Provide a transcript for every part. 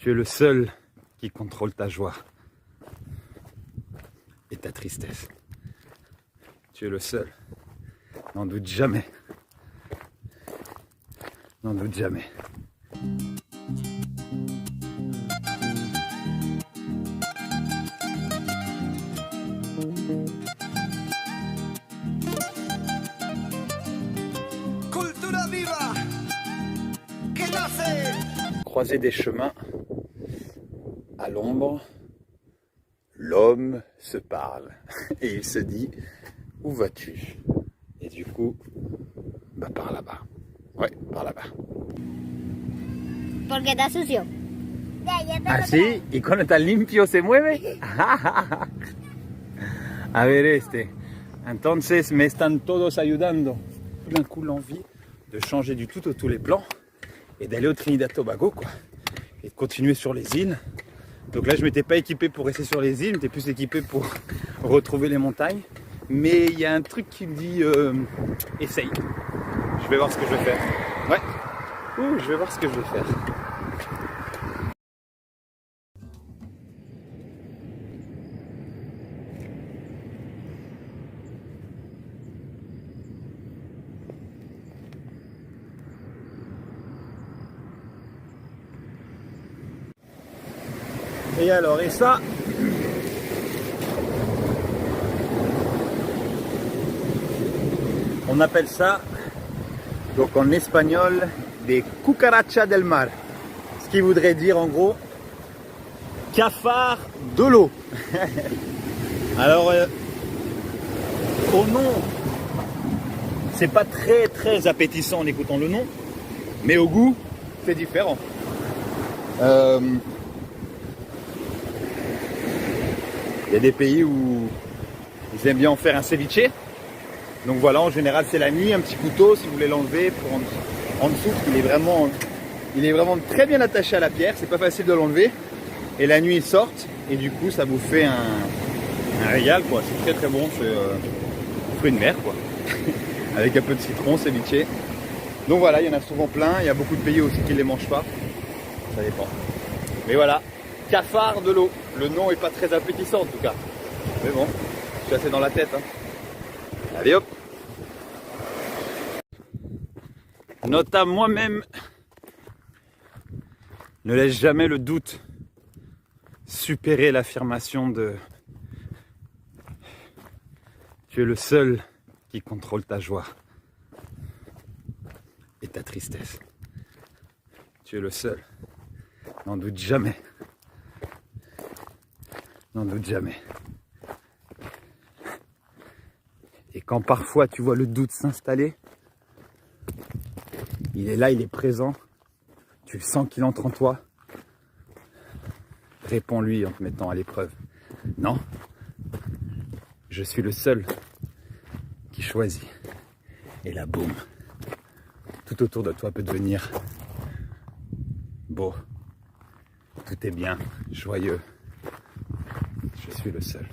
Tu es le seul qui contrôle ta joie et ta tristesse. Tu es le seul. N'en doute jamais. N'en doute jamais. Cultura viva, que nace. Croiser des chemins à l'ombre, l'homme se parle et il se dit où vas-tu? Et du coup, bah par là-bas. Ouais, par là-bas. Porque está sucio. ¿Ah, sí? ¿Y cuando está limpio se mueve? A ver Entonces me están todos ayudando. Tout d'un coup l'envie de changer du tout au tout les plans et d'aller au Trinidad-Tobago quoi. Et de continuer sur les îles. Donc là je m'étais pas équipé pour rester sur les îles, j'étais plus équipé pour retrouver les montagnes. Mais il y a un truc qui me dit essaye. Je vais voir ce que je vais faire. Ouais. Je vais voir ce que je vais faire. Et alors, et ça, on appelle ça, donc en espagnol, des cucarachas del mar. Ce qui voudrait dire en gros, cafards de l'eau. Alors, au nom, c'est pas très appétissant en écoutant le nom, mais au goût, c'est différent. Il y a des pays où ils aiment bien en faire un ceviche. Donc voilà, en général c'est la nuit, un petit couteau si vous voulez l'enlever pour en dessous. Il est vraiment très bien attaché à la pierre, c'est pas facile de l'enlever. Et la nuit ils sortent et du coup ça vous fait un régal quoi. C'est très bon, c'est fruit de mer quoi. Avec un peu de citron, ceviche. Donc voilà, il y en a souvent plein, il y a beaucoup de pays aussi qui ne les mangent pas. Ça dépend. Mais voilà. Cafard de l'eau. Le nom est pas très appétissant en tout cas. Mais bon, je suis assez dans la tête. Hein. Allez hop. Note à moi-même. Ne laisse jamais le doute supérer l'affirmation de tu es le seul qui contrôle ta joie et ta tristesse. Tu es le seul. N'en doute jamais. N'en doute jamais. Et quand parfois tu vois le doute s'installer, il est là, il est présent, tu le sens qu'il entre en toi, réponds-lui en te mettant à l'épreuve. Non, je suis le seul qui choisit. Et là, boum, tout autour de toi peut devenir beau, tout est bien, joyeux. Je suis le seul.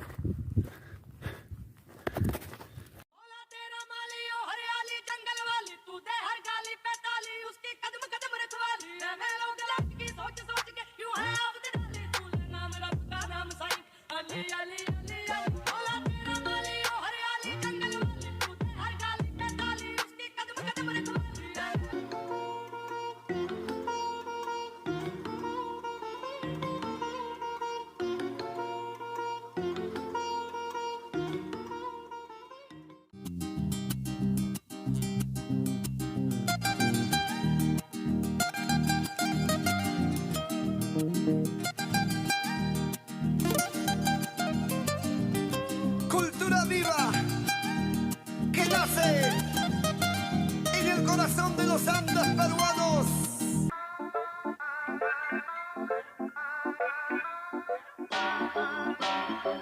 Cultura viva, que nace en el corazón de los Andes peruanos.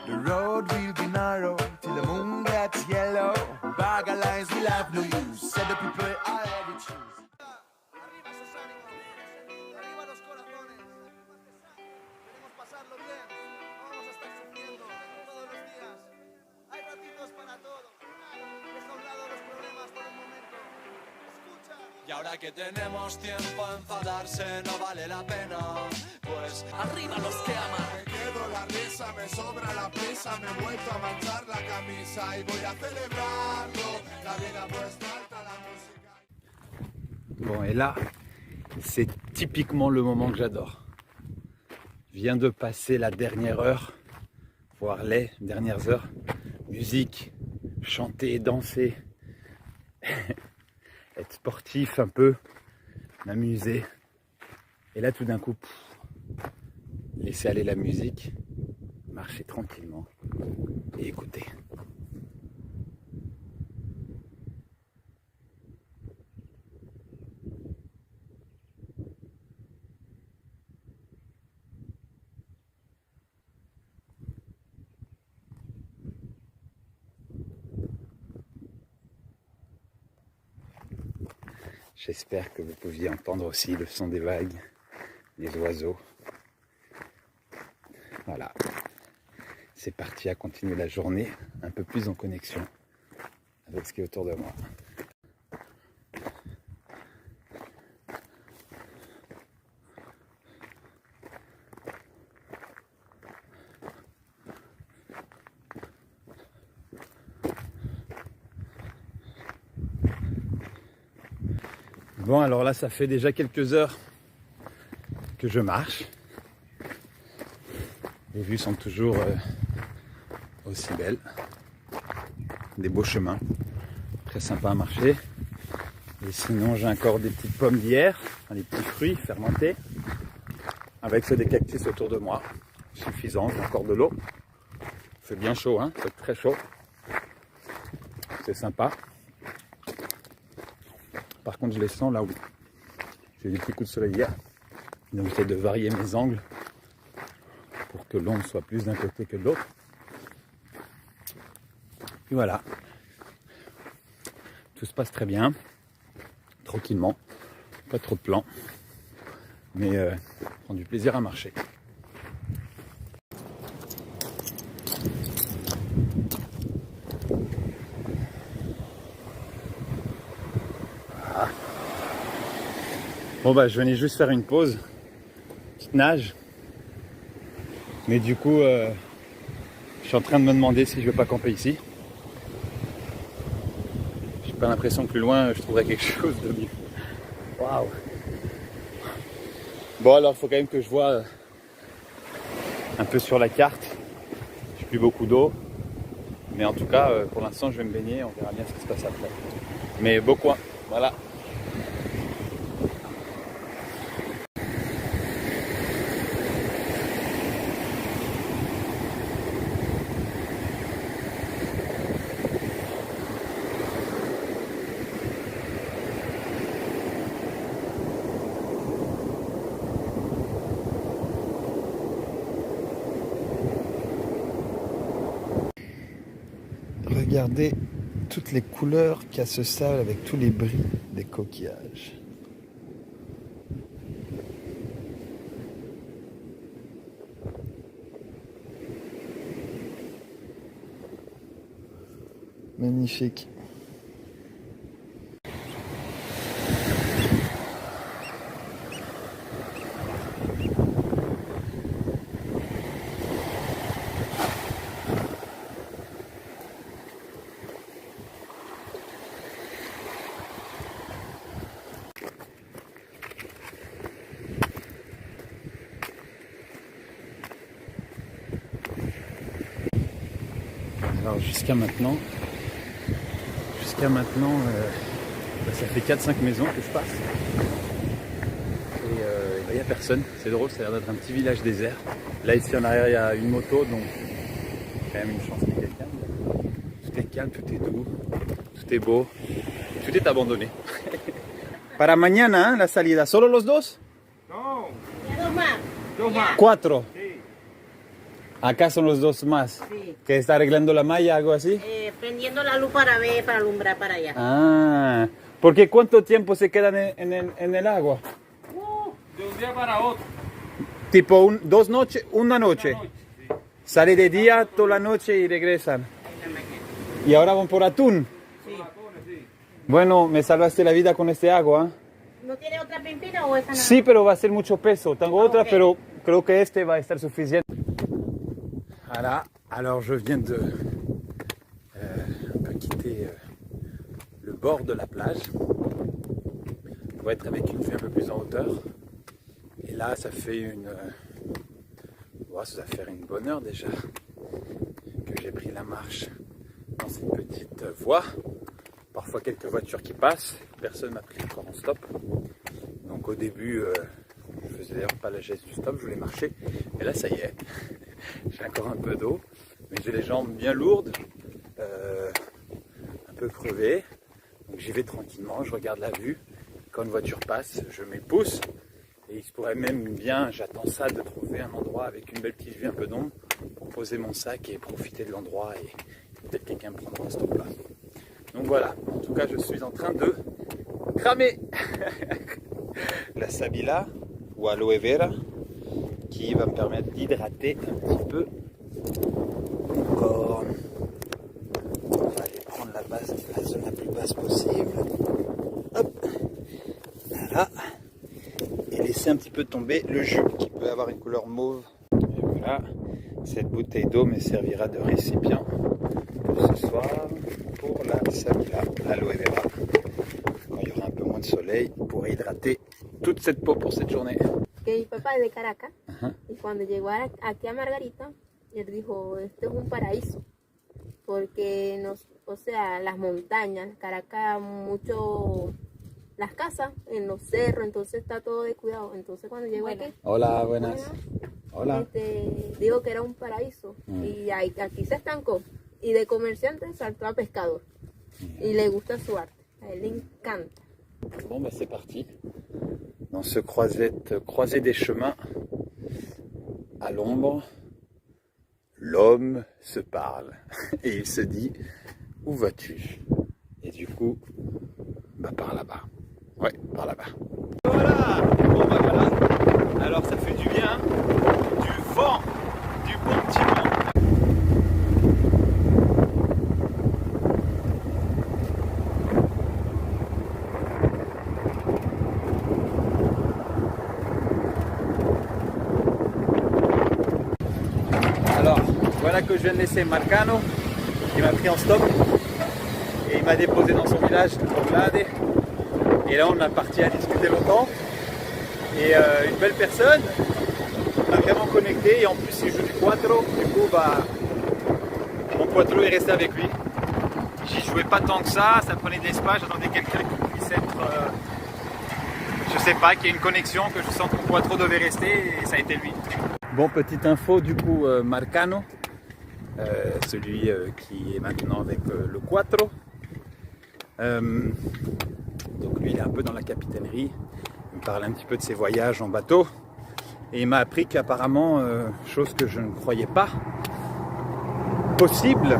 The road will be narrow till the moon gets yellow. Bag of lines will have no use. Said the people already choose. Arriba esos ánimos, arriba los corazones. Queremos pasarlo bien, no vamos a estar sufriendo todos los días. Hay ratitos para todo. Deja a un lado los problemas por un momento. Escucha. Y ahora que tenemos tiempo, enfadarse no vale la pena. Pues arriba los que aman. Me quedo la risa, me sobra la prisa, me he vuelto a manchar la camisa y voy a celebrarlo. La vida puesta alta, la música. Bon, et là, c'est typiquement le moment que j'adore. Vient de passer la dernière heure, voire les dernières heures. Musique, chanter, danser, être sportif un peu, m'amuser. Et là, tout d'un coup, laisser aller la musique, marcher tranquillement et écouter. J'espère que vous pouviez entendre aussi le son des vagues, les oiseaux. Voilà, c'est parti à continuer la journée un peu plus en connexion avec ce qui est autour de moi. Bon, alors là, ça fait déjà quelques heures que je marche. Les vues sont toujours aussi belles. Des beaux chemins, très sympa à marcher. Et sinon, j'ai encore des petites pommes d'hier, des petits fruits fermentés, avec ceux des cactus autour de moi. Suffisant, j'ai encore de l'eau. C'est bien chaud, hein, c'est très chaud. C'est sympa. Par contre, je les sens là où j'ai eu des petits coups de soleil hier. Donc j'essaie de varier mes angles pour que l'ombre soit plus d'un côté que de l'autre. Et voilà. Tout se passe très bien. Tranquillement. Pas trop de plans. Mais prend du plaisir à marcher. Bon bah je venais juste faire une pause, petite nage, mais du coup je suis en train de me demander si je vais pas camper ici. J'ai pas l'impression que plus loin je trouverai quelque chose de mieux. Waouh. Bon alors il faut quand même que je vois un peu sur la carte. J'ai plus beaucoup d'eau, mais en tout cas pour l'instant je vais me baigner, on verra bien ce qui se passe après. Mais beau coin, voilà. Regardez toutes les couleurs qu'il y a ce sable avec tous les bris des coquillages. Magnifique. Alors jusqu'à maintenant, ça fait 4-5 maisons que je passe. Et il n'y a personne, c'est drôle, ça a l'air d'être un petit village désert. Là ici en arrière il y a une moto, donc quand même une chance qu'il y ait quelqu'un. Tout est calme, tout est doux, tout est beau, tout est abandonné. Para mañana, hein, la salida, ¿solo los dos? No, Dos más. dos más. Cuatro. Sí. Acá son los dos más. Sí. Que está arreglando la malla, algo así. Prendiendo la luz para ver, para alumbrar para allá. Ah, porque ¿cuánto tiempo se quedan en el agua? De un día para otro. Tipo 2 noches, una noche. Una noche, sí. Sale de día toda la noche y regresan. En la mañana. Y ahora van por atún. Sí. Ratones, sí. Bueno, me salvaste la vida con este agua. ¿No tiene otra pimpina o esa nada? Sí, pero va a ser mucho peso. Tengo otra, Ok. pero creo que este va a estar suficiente. Voilà, alors je viens de un peu quitter le bord de la plage pour être avec une vue un peu plus en hauteur. Et là, ça fait ça va faire une bonne heure déjà que j'ai pris la marche dans cette petite voie. Parfois quelques voitures qui passent, personne m'a pris encore en stop. Donc au début, je faisais d'ailleurs pas la geste du stop, je voulais marcher. Mais là ça y est, j'ai encore un peu d'eau, mais j'ai les jambes bien lourdes, un peu crevées. Donc j'y vais tranquillement, je regarde la vue. Quand une voiture passe, je mets le pouce. Et il se pourrait même bien, j'attends ça, de trouver un endroit avec une belle petite vue, un peu d'ombre, pour poser mon sac et profiter de l'endroit et peut-être quelqu'un me prendra un stop là. Donc voilà, en tout cas je suis en train de cramer la sabila ou aloe vera qui va me permettre d'hydrater un petit peu mon corps. On va aller prendre la zone la plus basse possible. Hop, voilà. Et laisser un petit peu tomber le jus qui peut avoir une couleur mauve. Et voilà, cette bouteille d'eau me servira de récipient pour ce soir pour la sabila, l'aloe vera. Quand il y aura un peu moins de soleil, pour hydrater toute cette peau pour cette journée. Que mi papá es de Caracas Ajá. y cuando llegó aquí a Margarita, él dijo, esto es un paraíso, porque o sea, las montañas, Caracas mucho, las casas en los cerros, entonces está todo de cuidado. Entonces cuando llegó aquí, Hola, buenas. Hola. digo que era un paraíso y aquí se estancó y de comerciante saltó a pescador y le gusta su arte, a él le encanta. Bon bah c'est parti. Dans ce croisé des chemins, à l'ombre, l'homme se parle et il se dit où vas-tu? Et du coup, bah par là-bas. Ouais, par là-bas. Voilà. Bon bah voilà. Alors ça fait du bien, du vent, du bon petit vent. Alors, voilà que je viens de laisser Marcano, qui m'a pris en stop et il m'a déposé dans son village, Oglade. Et là, on a parti à discuter longtemps. Et une belle personne, on a vraiment connecté et en plus il joue du cuatro. Du coup, bah, mon cuatro est resté avec lui. J'y jouais pas tant que ça prenait de l'espace, j'attendais quelqu'un qui puisse être, je sais pas, qui ait une connexion, que je sens que mon cuatro devait rester et ça a été lui. Bon, petite info du coup, Marcano, celui qui est maintenant avec le Quattro. Donc lui il est un peu dans la capitainerie, il me parle un petit peu de ses voyages en bateau et il m'a appris qu'apparemment, chose que je ne croyais pas possible,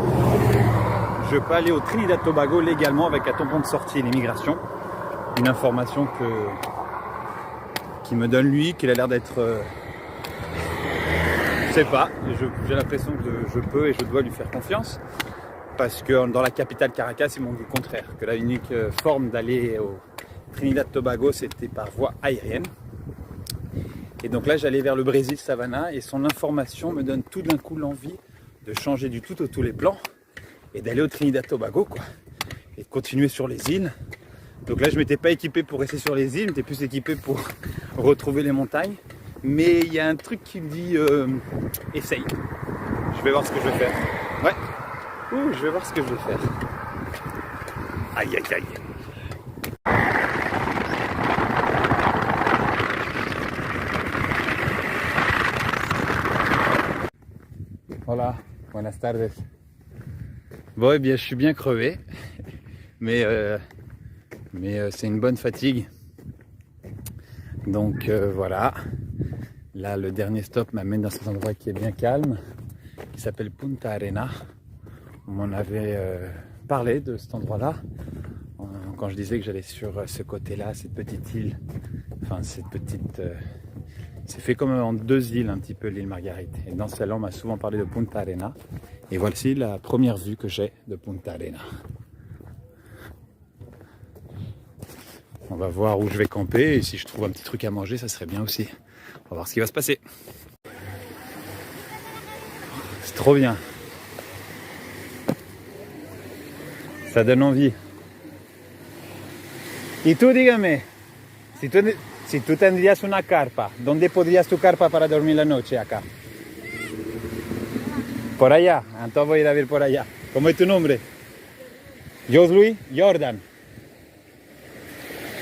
je peux aller au Trinidad Tobago légalement avec un tampon de sortie et l'immigration. Une information qui me donne lui, qu'il a l'air d'être... je sais pas, j'ai l'impression que je peux et je dois lui faire confiance. Parce que dans la capitale Caracas, ils m'ont dit le contraire. Que la unique forme d'aller au Trinidad Tobago, c'était par voie aérienne. Et donc là, j'allais vers le Brésil, Savannah, et son information me donne tout d'un coup l'envie de changer du tout au tous les plans et d'aller au Trinidad Tobago, quoi. Et de continuer sur les îles. Donc là, je ne m'étais pas équipé pour rester sur les îles, j'étais plus équipé pour retrouver les montagnes. Mais il y a un truc qui me dit essaye. Je vais voir ce que je vais faire. Ouais. Ouh, je vais voir ce que je vais faire. Aïe aïe aïe. Hola, buenas tardes. Bon, eh bien, je suis bien crevé, mais c'est une bonne fatigue. Donc voilà. Là, le dernier stop m'amène dans cet endroit qui est bien calme, qui s'appelle Punta Arena. On m'en avait parlé de cet endroit-là, quand je disais que j'allais sur ce côté-là, cette petite île. Enfin, cette petite... c'est fait comme en deux îles, un petit peu, l'île Marguerite. Et dans celle-là, on m'a souvent parlé de Punta Arena. Et voici la première vue que j'ai de Punta Arena. On va voir où je vais camper et si je trouve un petit truc à manger, ça serait bien aussi. On va voir ce qui va se passer. C'est trop bien. Ça donne envie. Y tú dígame, si tú tendrías una carpa, ¿dónde pondrías tu carpa para dormir la noche acá? Por allá, entonces voy a ir a ver por allá. ¿Cómo es tu nombre? Josluis Jordan.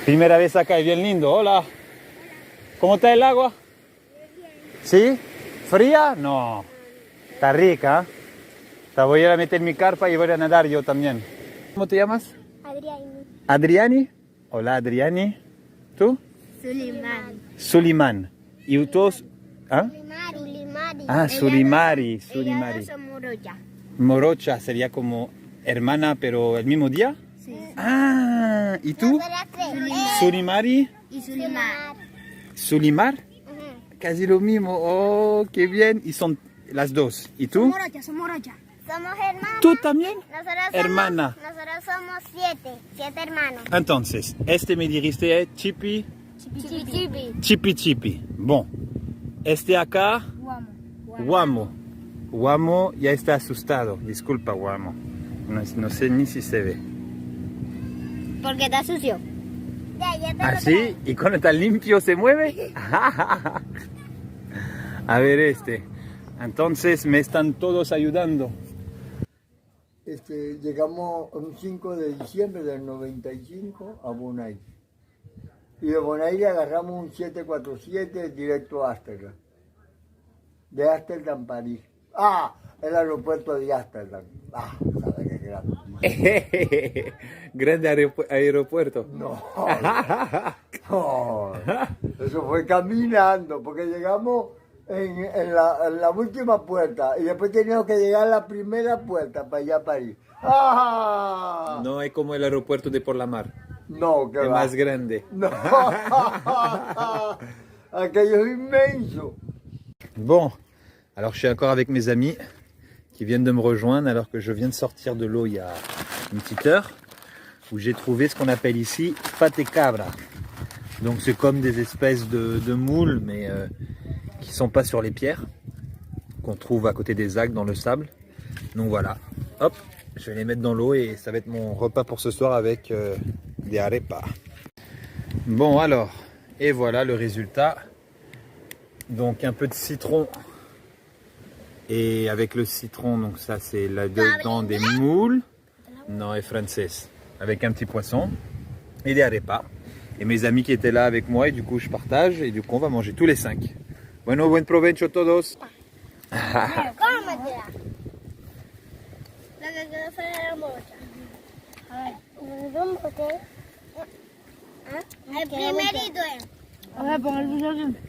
Primera vez acá, es bien lindo. Hola. ¿Cómo está el agua? ¿Sí? ¿Fría? No. Está rica. La voy a ir a meter mi carpa y voy a nadar yo también. ¿Cómo te llamas? Adriani. ¿Adriani? Hola, Adriani. ¿Tú? Sulimari. Suliman. ¿Y todos? ¿Ah? Sulimari. Ah, Sulimari. Sulimari. Ellas son morocha. Morocha sería como hermana, pero el mismo día. Sí. Ah, ¿y tú? Sulimari. Y Sulimar. Sulimar. Casi lo mismo. Oh, qué bien. Y son las dos. ¿Y tú? Son morocha. Somos hermanos. ¿Tú también? Nosotros somos, Hermana. Nosotros somos 7 hermanos. Entonces, este me dijiste Chipi, Chipi. Chipi Chipi. Bon. Este acá, Guamo. Guamo ya está asustado. Disculpa, Guamo. No sé ni si se ve. Porque está sucio. Ya te ¿Así? ¿Y cuando está limpio se mueve? A ver este. Entonces me están todos ayudando. Llegamos un 5 de diciembre del 95 a Bonaire. Y de Bonaire agarramos un 747 directo a Ámsterdam. De Ámsterdam, París. ¡Ah! El aeropuerto de Ámsterdam. ¡Ah! ¿Sabes qué grande? Grande aeropuerto. No, no. Eso fue caminando, porque llegamos en la última puerta y después teníamos que llegar a la primera puerta para allá a París. ¡Ah! No es como el aeropuerto de Por la Mar. No, que Es va. más grande. No. Aquello es inmenso. Bon, alors je suis encore avec mes amis qui viennent de me rejoindre alors que je viens de sortir de l'eau il y a une petite heure où j'ai trouvé ce qu'on appelle ici pate cabra. Donc c'est comme des espèces de moules mais qui sont pas sur les pierres qu'on trouve à côté des algues dans le sable. Donc voilà, hop, je vais les mettre dans l'eau et ça va être mon repas pour ce soir avec des arepas. Bon alors, et voilà le résultat. Donc un peu de citron. Et avec le citron, donc ça c'est là-dedans des moules. Non, et française. Avec un petit poisson. Et des arepas. Et mes amis qui étaient là avec moi, et du coup je partage. Et du coup on va manger tous les 5. Bueno, buen provecho todos. Cómetela. La que quedó fue la morocha. A ver. El primerito es.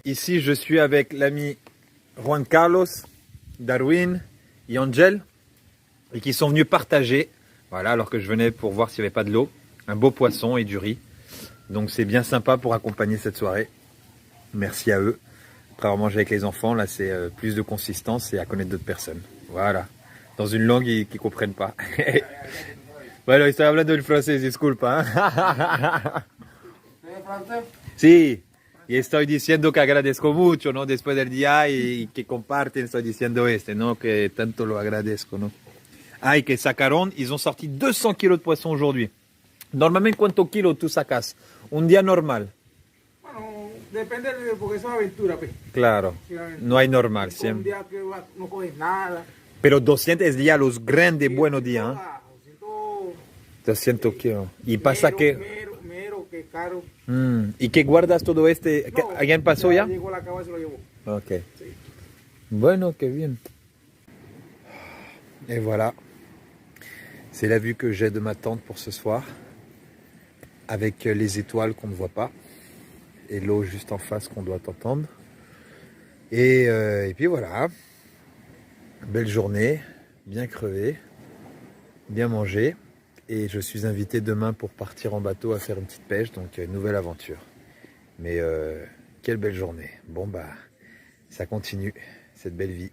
Ici je suis avec l'ami Juan Carlos, Darwin et Angel. Et qui sont venus partager. Voilà, alors que je venais pour voir s'il n'y avait pas de l'eau. Un beau poisson et du riz. Donc c'est bien sympa pour accompagner cette soirée. Merci à eux. Après avoir mangé avec les enfants, là c'est plus de consistance et à connaître d'autres personnes. Voilà. Dans une langue qu'ils ne comprennent pas. Bueno, estoy hablando el francés, disculpa. Sí, y estoy diciendo que agradezco mucho, ¿no? Después del día y que comparten, estoy diciendo ¿no? Que tanto lo agradezco, ¿no? Ah, y que sacaron, ils ont sorti 200 kilos de poisson aujourd'hui. Normalmente, ¿cuántos kilos tú sacas? Un día normal. Bueno, depende porque eso es aventura, pues. Claro, no hay normal, Un siempre. día que no coges nada. Pero 200 es ya los grandes buenos días, ¿eh? 200 200 kilos. Y pasa que... Mero, que caro. ¿Y qué guardas todo este? No, ¿Alguien pasó ya? Llegó la cava y se lo llevó. Ok. Bueno, qué bien. Et voilà. C'est la vue que j'ai de ma tente pour ce soir. Avec les étoiles qu'on ne voit pas. Et l'eau juste en face qu'on doit entendre. Et puis voilà. Belle journée. Bien crevé. Bien mangé. Et je suis invité demain pour partir en bateau à faire une petite pêche. Donc nouvelle aventure. Mais quelle belle journée. Bon bah, ça continue. Cette belle vie.